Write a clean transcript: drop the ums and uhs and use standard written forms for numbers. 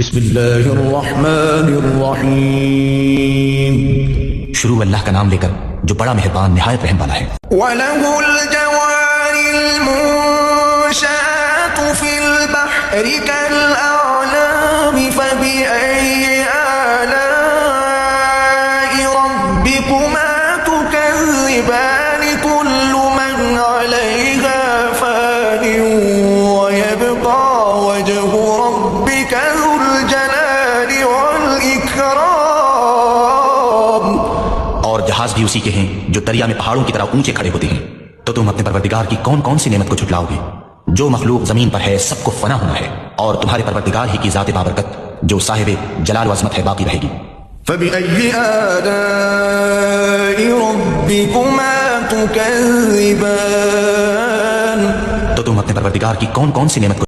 बिस्मिल्लाहिर्रहमानिर्रहीम। शुरू अल्लाह का नाम लेकर जो बड़ा मेहरबान निहायत रहम वाला है। वलहुल जवारिल मुंशातु फिल बहरि कल अअलामि फबिअय्यि आलाइ रब्बिकुमा तुकज़्ज़िबान कुल्लु मन अलैहा फानिन व यबक़ा वजहु रब्बिका ज़ुल जलालि वल इकराम। और जहाज भी उसी के हैं जो दरिया में पहाड़ों की तरह ऊंचे खड़े होते हैं। तो तुम अपने परवरदिगार की कौन कौन सी नेमत को झुटलाओगे? जो मखलूक जमीन पर है सबको फना होना है, और तुम्हारे परवरदिगार ही की जाते बाबरकत जो साहिब जलाल व अज़मत है बाकी रहेगी। फबिअय्यि आलाइ रब्बिकुमा तुकज़्ज़िबान। तो तुम अपने परवरदिगार की कौन कौन सी नेमत को